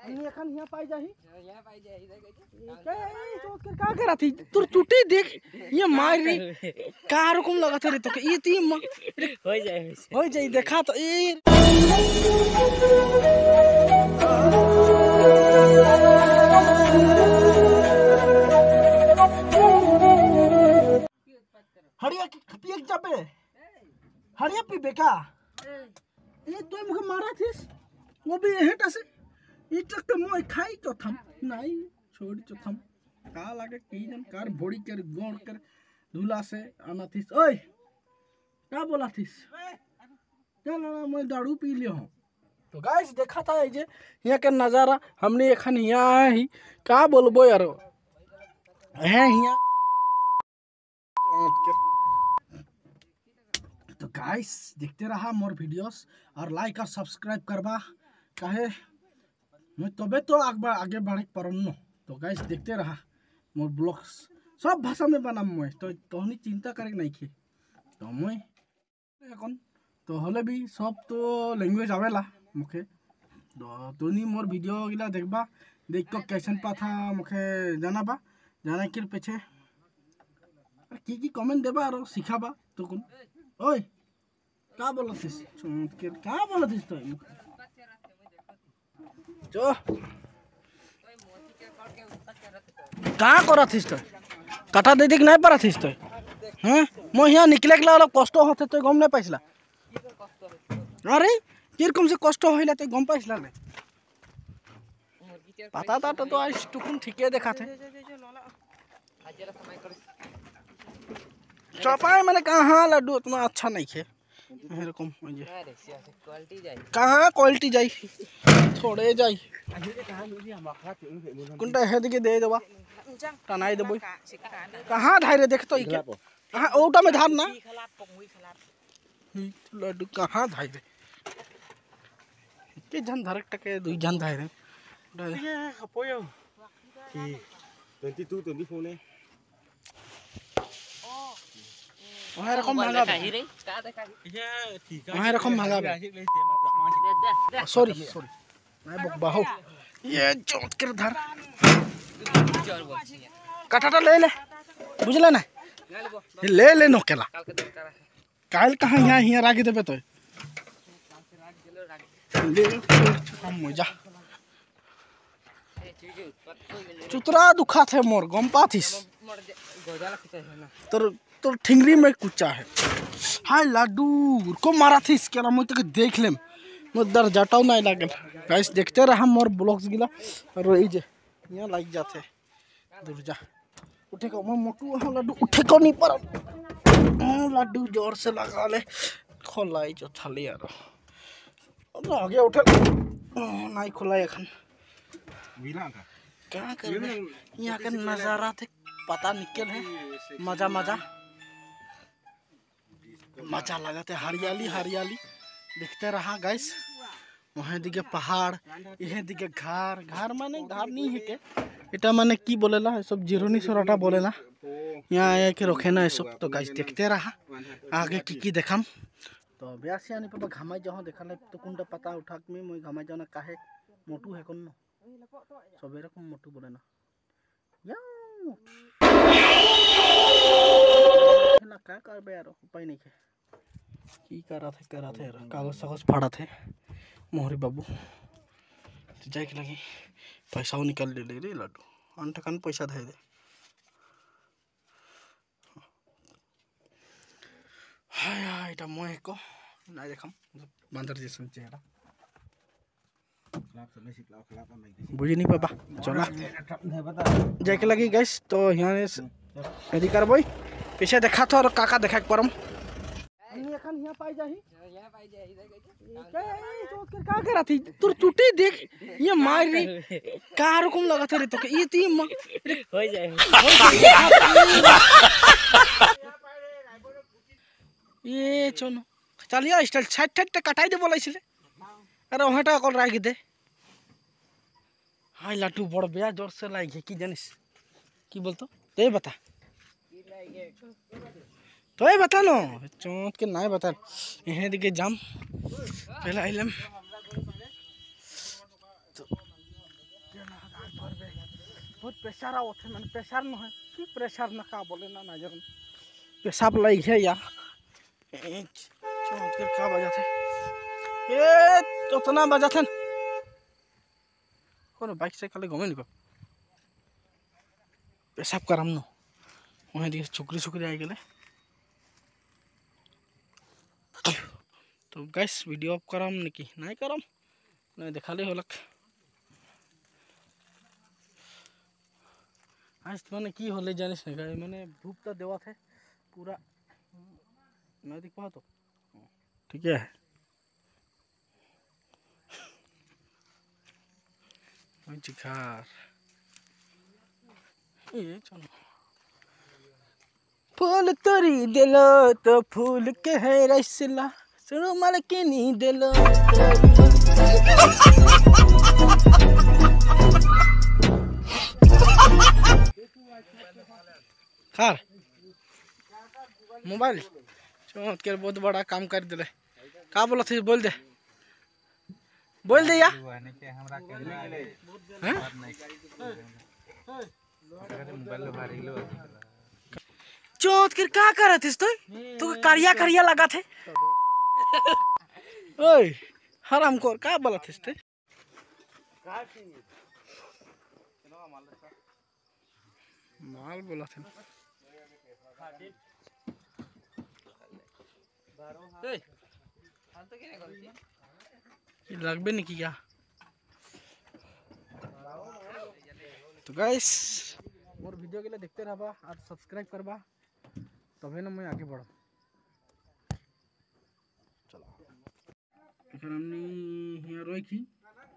এখন হিয়া পাই যাহি का करा थी तोर चुटी देख ये मार रे का रकम लगा थे रे तो ये ती हो जाए देखा तो ये हरिया पिए जाबे हरिया पीबे का ये तो मुझे मारा थिस वो भी हेटा से ये तक मोय खाई तो थम नहीं छोड़ तो थम का लागे की जन कार बॉडी कर गोड़ कर धुला से आना थिस ओए क्या बोला थिस चल मैं दारू पी लियो हूं तो गाइस देखा था ये यहाँ के नजारा हमने एखन यहाँ आए ही का बोलबो यार है यहाँ तो गाइस देखते रहा मोर वीडियोस और लाइक और सब्सक्राइब करबा काहे मैं तबे तो आगे बढ़े परम न तो गाइस देखते रहा मोर ब्लॉग्स सब भाषा में बनाम मैं तो तोहनी चिंता करे नहीं खे तो मैं এখন तो हले भी सब तो लैंग्वेज आवेला मुखे तो तोनी मोर वीडियो गिला देखबा देख को कैसन पाथा मुखे जानाबा जाना के पीछे की कमेंट देबा और सिखाबा तो कौन ओए का बोलथिस चोंत के का बोलथिस तो जो का करथिस तो काटा दे देख नहीं पारथिस तो हैं मो यहाँ निकले के ला कष्ट होते तो गम नहीं पाइसला अरे किरकम से कष्ट होइला तो गम पाइसला रे पता था तो आज टुकुन ठीके देखा थे चपाई मैंने कहा लड्डू उतना अच्छा नहीं है एरकम कहाँ क्वालिटी जाई थोड़े जाई कुंटा है दिके दे देबा टनाई देबो कहाँ धारे देख तो इके कहाँ ओटा में धार ना लड्डू कहाँ धारे के जन धरक टके दुई जन धारे ये खपोयो की 22 24 ने वहाँ रकम महंगा वहाँ रकम महंगा सॉरी सॉरी मैं बकबा हो ये चौथ कर धर कटाटा ले ले बुझला ना ले ले नोकेला काल कहाँ यहाँ यहाँ रागी देबे तो ले हम मजा चुतरा दुखा थे मोर गम पाथिस तोर तो ठिंगरी में कुचा है हाय लाडू को मारा थी इसके ना मुझे देख लेम मुदर जटाव नहीं लगे गाइस देखते रहा मोर ब्लॉग्स गिला और ये जे यहाँ लाइक जाते दूर जा उठे को मैं मोटू हाँ लाडू उठे को नहीं पर लाडू जोर से लगा ले खोलाई जो थाली यार आगे उठे नहीं खोलाई अखन क्या कर यहाँ के नजारा थे पता निकल है मजा मजा मजा लगा थे हरियाली हरियाली देखते रहा गाइस वहाँ दिखे पहाड़ यह दिखे घर घर माने घर नहीं है के इटा माने की बोलेला सब जिरोनी सोराटा बोलेला यहाँ आया के रखे ना सब तो गाइस देखते रहा आगे की देखाम तो ब्यासी आने पे घामाई जाओ देखा तो कुंडा पता उठा में मैं घामाई जाओ ना काहे मोटू है कौन सब एरकम मोटू बोले ना क्या कर यार उपाय नहीं है की करा थे कागज सागज फाड़ा थे मोहरी बाबू जाए के लगे पैसा निकाल ले रे लड्डू अनटकान पैसा दे दे हाय हाय इटा मोह को नहीं देखम बंदर जैसा चेहरा बुझी नहीं पापा चला जाके लगी गैस तो यहाँ यदि करबो पीछे देखा था और काका देखा परम এখন হিয়া পাই যাহি का करा थी तोर चुटी देख ये मार रे का रकम लगा थे रे तो ये ती हो जाए ये चलो चलिए स्टाइल छट छट कटाई दे बोलाइছিলে अरे वहाटा कल राखी दे हाय लाटू बड़ बेया जोर से लागे की जानिस की बोलतो ते बता तो ये बता नो चौथ के ना बता यहाँ दिखे जाम पहले आइलम तो बहुत प्रेशर आवत है, प्रेशर न है कि प्रेशर ना का बोले ना नजर पेशाब लग है या का बजा थे उतना बजा थे कौन बाइक से कल घूमे निको पेशाब करम न वहाँ दिखे छोकरी छोकरी आई गए तो गैस वीडियो अप करम निकी नहीं करम नहीं देखाले होलक आज मैंने की होले जानिस नहीं गए मैंने धूप तो देवा थे पूरा मैं दिख पा तो ठीक है चिखार ये चलो फूल तोरी दिलो तो फूल के है रसला सुनो माल के नहीं दिलो खार मोबाइल चौथ के बहुत बड़ा काम कर दिले का बोला थे बोल दे या चौथ के क्या कर रहे थे तो करिया करिया लगा थे ओए हराम खोर का बोला थे माल बोला थे लगबे नहीं किया तो गाइस मोर वीडियो के लिए देखते रहबा और सब्सक्राइब करबा तबे ना मैं आगे बढ़ चलो এখন আমি হিয়া রইছি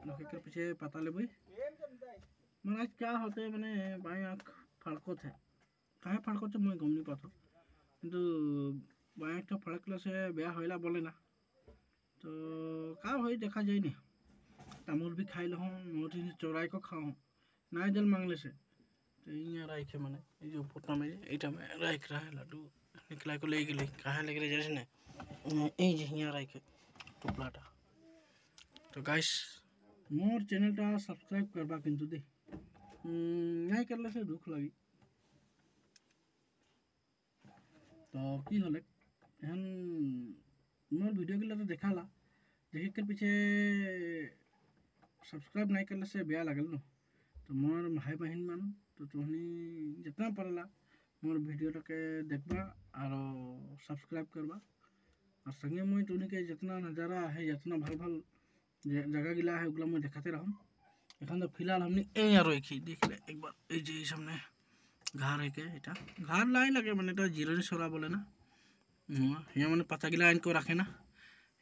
লোকের पीछे पता लेबै मन आज क्या होते माने बाई आँख फड़को थे कहे फड़को थे मैं गम नहीं पाता किंतु बाई आँख फड़कले से ब्याह होला बोले ना तो का हो देखा जाए नहीं तामुल भी खाई लहूँ मोटी चौराई को खाऊँ ना जल मांगले से तो यहाँ राइखे मैंने ये जो पोटा में ये में राइख रहा है लड्डू निकला को ले गए कहाँ ले गए जैसे ना ये यहाँ राइखे टुकलाटा तो गाइस मोर चैनल टा सब्सक्राइब करबा किंतु दे नहीं करले से दुख लगी तो की होले एहन मोर वीडियो के लिए तो देखाला देखे के पीछे सब्सक्राइब नहीं करले से बेया लगल न तो मोर भाई बहन मान तो तुहनी जितना पड़ला मोर वीडियो के देखबा और सब्सक्राइब करबा और संगे मैं तुहनी के जितना नज़ारा है जितना भल भल जगह गिला है उगला मैं दिखाते रहूँ एखन तो फिलहाल हमने यहाँ रखी देख ले एक बार ये सामने घर है के इटा घर लाई लगे मैंने तो जिरनी सोरा बोले ना यहाँ मैंने पता गिला इनको रखे ना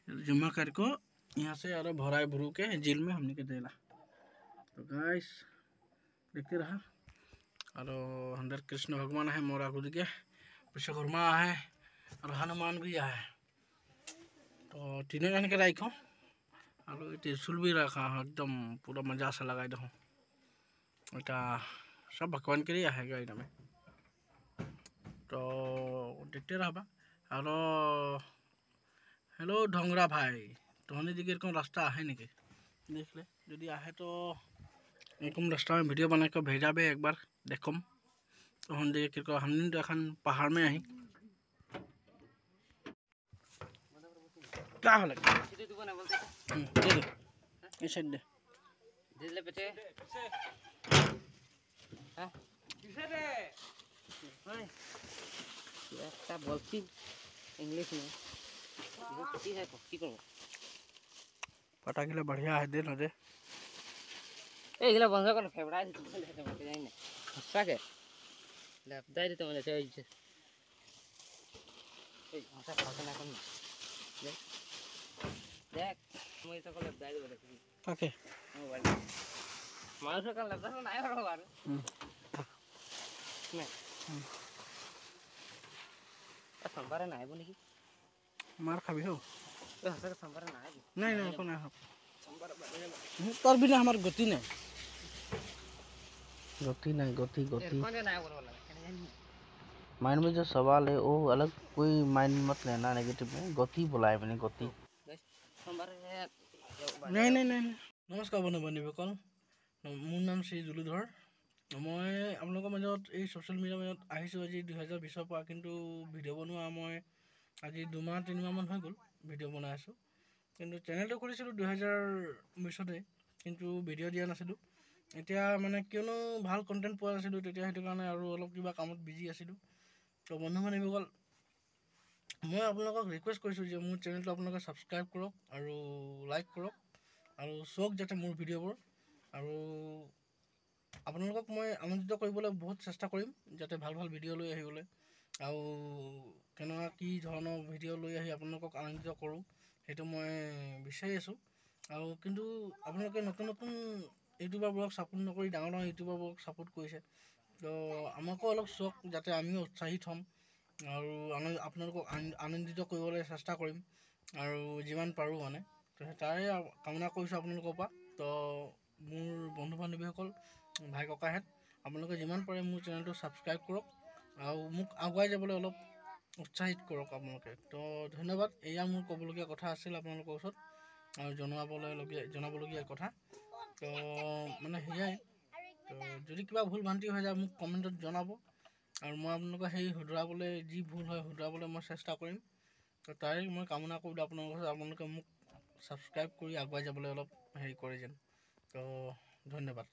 जमा करको यहाँ से और भराए भरू के जेल में हमने के देला तो गाइस देखते रहा और अंदर कृष्ण भगवान है मोरा खुद के विश्वकर्मा है और हनुमान भी है तो तीनों जन के रखो और त्रिशूल भी रखा है एकदम पूरा मजा से लगा दो इटा सब भगवान के लिए है गाइड में तो देखते रहा और हेलो ढोंगरा भाई तोहनी दिखे कौन रास्ता है निके देख ले यदि आहे तो एक रास्ता में वीडियो बना के भेजा बे एक बार देखम तो हम देख के हमने तो एखन पहाड़ में आई क्या हो लगे दे दे ये साइड दे ले बेटे हां किसे रे हाय একটা বলছি इंग्लिश में ये है की करो पटा गिला बढ़िया है दे न दे ए गिला बंद कर फेवड़ा दे मत जाई ना हंसा के लपदाई दे तो मैंने से ए हंसा खाते ना कर देख देख मैं तो को लपदाई दे बोले ओके मोबाइल माउस का लपदा ना आया रो बार मैं संबार ना है बोले की मार खाबी हो ए हंसा के संबार ना है नहीं नहीं को ना हो संबार तोर बिना हमार गति नहीं गति माइंड में जो सवाल है वो अलग कोई माइंड मत लेना नेगेटिव में गति बोला है मैंने गति नहीं नमस्कार बने बने कौन মোৰ নাম শ্ৰী জুলুধৰ। মই আপোনালোকৰ মাজত এই ছ'চিয়েল মিডিয়াৰ মাজত আহিছোঁ আজি 2020 পৰা, কিন্তু ভিডিঅ' বনোৱা মই আজি 2-3 মাহমান হৈ গ'ল ভিডিঅ' বনাই আছোঁ। কিন্তু চেনেলটো খুলিছিলোঁ 2020 কিন্তু ভিডিঅ' দিয়া নাছিলোঁ। এতিয়া মানে কিয়নো ভাল কণ্টেণ্ট পোৱা নাছিলোঁ তেতিয়া, সেইটো কাৰণে আৰু অলপ কিবা কামত বিজি আছিলোঁ। তো বন্ধু বান্ধৱীসকল, মই আপোনালোকক ৰিকুৱেষ্ট কৰিছোঁ যে মোৰ চেনেলটো আপোনালোকে ছাবস্ক্ৰাইব কৰক আৰু লাইক কৰক আৰু চাওক যাতে মোৰ ভিডিঅ'বোৰ। আৰু আপোনালোকক মই আনন্দিত কৰিবলৈ বহুত চেষ্টা কৰিম যাতে ভাল ভাল ভিডিঅ' লৈ আহিবলৈ, আৰু কেনেকুৱা কি ধৰণৰ ভিডিঅ' লৈ আহি আপোনালোকক আনন্দিত কৰোঁ সেইটো মই বিচাৰি আছোঁ। আৰু কিন্তু আপোনালোকে নতুন নতুন ইউটিউবাৰবোৰক ছাপোৰ্ট নকৰি ডাঙৰ ডাঙৰ ইউটিউবাৰবোৰক ছাপোৰ্ট কৰিছে, তো আমাকো অলপ চাওক যাতে আমিও উৎসাহিত হ'ম আৰু আপোনালোকক আনন্দিত কৰিবলৈ চেষ্টা কৰিম আৰু যিমান পাৰোঁ মানে। তো তাৰে কামনা কৰিছোঁ আপোনালোকৰ পৰা। তো মোৰ বন্ধু বান্ধৱীসকল, ভাই ককাহেঁত, আপোনালোকে যিমান পাৰে মোৰ চেনেলটো ছাবস্ক্ৰাইব কৰক আৰু মোক আগুৱাই যাবলৈ অলপ উৎসাহিত কৰক আপোনালোকে। তো ধন্যবাদ। এয়া মোৰ ক'বলগীয়া কথা আছিল আপোনালোকৰ ওচৰত আৰু জনাবলগীয়া কথা। তো মানে সেয়াই। তো যদি কিবা ভুল ভ্ৰান্তি হৈ যায় মোক কমেণ্টত জনাব আৰু মই আপোনালোকক সেই শুধৰাবলৈ, যি ভুল হয় শুধৰাবলৈ মই চেষ্টা কৰিম। তো তাৰে মই কামনা কৰিলোঁ আপোনালোকে মোক ছাবস্ক্ৰাইব কৰি আগুৱাই যাবলৈ অলপ হেৰি কৰে যেন। তো ধন্যবাদ।